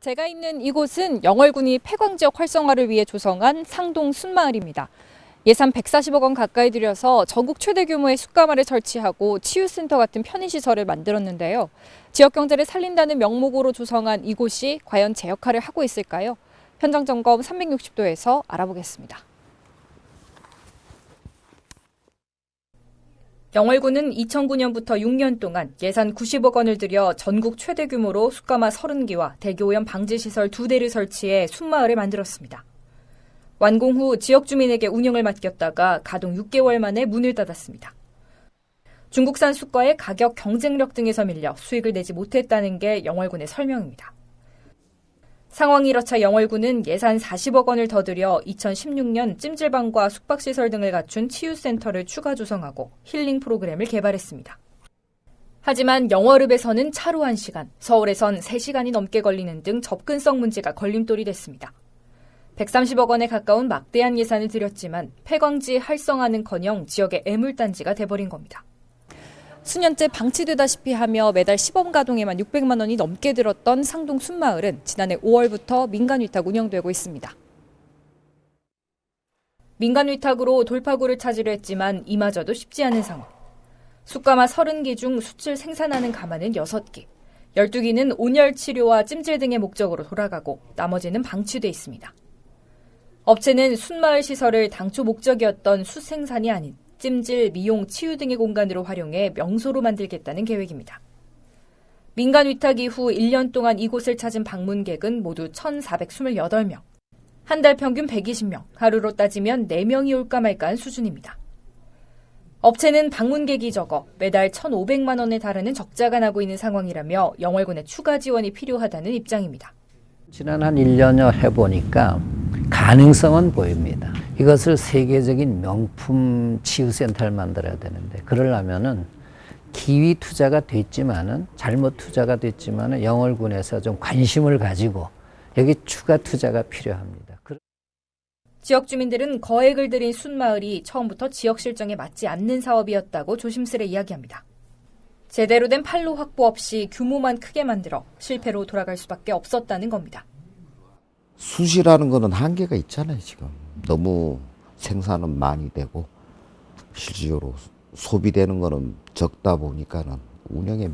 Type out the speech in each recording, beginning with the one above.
제가 있는 이곳은 영월군이 폐광지역 활성화를 위해 조성한 상동 숯마을입니다. 예산 140억 원 가까이 들여서 전국 최대 규모의 숯가마를 설치하고 치유센터 같은 편의시설을 만들었는데요. 지역 경제를 살린다는 명목으로 조성한 이곳이 과연 제 역할을 하고 있을까요? 현장 점검 360도에서 알아보겠습니다. 영월군은 2009년부터 6년 동안 예산 90억 원을 들여 전국 최대 규모로 숯가마 30기와 대기오염 방지시설 2대를 설치해 숯마을을 만들었습니다. 완공 후 지역 주민에게 운영을 맡겼다가 가동 6개월 만에 문을 닫았습니다. 중국산 숯과의 가격 경쟁력 등에서 밀려 수익을 내지 못했다는 게 영월군의 설명입니다. 상황이 이렇자 영월군은 예산 40억 원을 더 들여 2016년 찜질방과 숙박시설 등을 갖춘 치유센터를 추가 조성하고 힐링 프로그램을 개발했습니다. 하지만 영월읍에서는 차로 1시간, 서울에선 3시간이 넘게 걸리는 등 접근성 문제가 걸림돌이 됐습니다. 130억 원에 가까운 막대한 예산을 들였지만 폐광지 활성화는커녕 지역의 애물단지가 돼버린 겁니다. 수년째 방치되다시피 하며 매달 시범 가동에만 600만 원이 넘게 들었던 상동 숯마을은 지난해 5월부터 민간 위탁 운영되고 있습니다. 민간 위탁으로 돌파구를 찾으려 했지만 이마저도 쉽지 않은 상황. 숯가마 30기 중 숯을 생산하는 가마는 6기, 12기는 온열 치료와 찜질 등의 목적으로 돌아가고 나머지는 방치돼 있습니다. 업체는 숯마을 시설을 당초 목적이었던 숯 생산이 아닌 찜질, 미용, 치유 등의 공간으로 활용해 명소로 만들겠다는 계획입니다. 민간 위탁 이후 1년 동안 이곳을 찾은 방문객은 모두 1,428명. 한 달 평균 120명, 하루로 따지면 4명이 올까 말까한 수준입니다. 업체는 방문객이 적어 매달 1,500만 원에 달하는 적자가 나고 있는 상황이라며 영월군의 추가 지원이 필요하다는 입장입니다. 지난 한 1년여 해보니까 가능성은 보입니다. 이것을 세계적인 명품 치유센터를 만들어야 되는데 그러려면은 기위 투자가 됐지만은 잘못 투자가 됐지만은 영월군에서 좀 관심을 가지고 여기 추가 투자가 필요합니다. 지역 주민들은 거액을 들인 숯마을이 처음부터 지역 실정에 맞지 않는 사업이었다고 조심스레 이야기합니다. 제대로 된 판로 확보 없이 규모만 크게 만들어 실패로 돌아갈 수밖에 없었다는 겁니다. 숯이라는 거는 한계가 있잖아요, 지금. 너무 생산은 많이 되고 실질적으로 소비되는 거는 적다 보니까는 운영에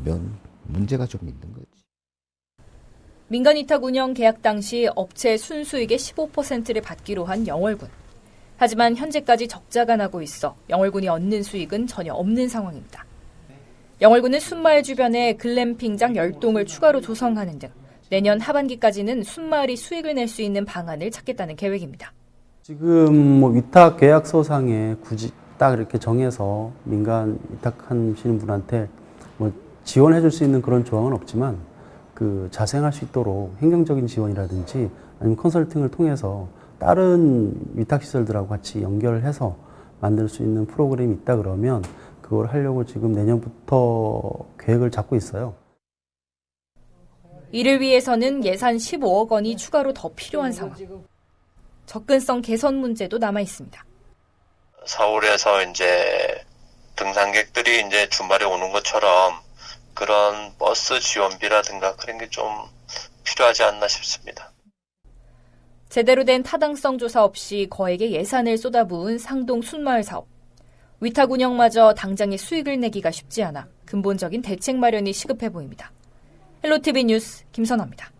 문제가 좀 있는 거지. 민간 위탁 운영 계약 당시 업체 순수익의 15%를 받기로 한 영월군. 하지만 현재까지 적자가 나고 있어 영월군이 얻는 수익은 전혀 없는 상황입니다. 영월군은 숯마을 주변에 글램핑장 10동을 추가로 조성하는 등 내년 하반기까지는 숯마을이 수익을 낼 수 있는 방안을 찾겠다는 계획입니다. 지금 위탁 계약서상에 굳이 딱 이렇게 정해서 민간 위탁하시는 분한테 지원해 줄 수 있는 그런 조항은 없지만 자생할 수 있도록 행정적인 지원이라든지 아니면 컨설팅을 통해서 다른 위탁시설들하고 같이 연결을 해서 만들 수 있는 프로그램이 있다 그러면 그걸 하려고 지금 내년부터 계획을 잡고 있어요. 이를 위해서는 예산 15억 원이 추가로 더 필요한 상황. 접근성 개선 문제도 남아 있습니다. 서울에서 이제 등산객들이 이제 주말에 오는 것처럼 그런 버스 지원비라든가 그런 게 좀 필요하지 않나 싶습니다. 제대로 된 타당성 조사 없이 거액의 예산을 쏟아부은 상동 숯마을 사업. 위탁 운영마저 당장의 수익을 내기가 쉽지 않아 근본적인 대책 마련이 시급해 보입니다. 헬로티비 뉴스 김선아입니다.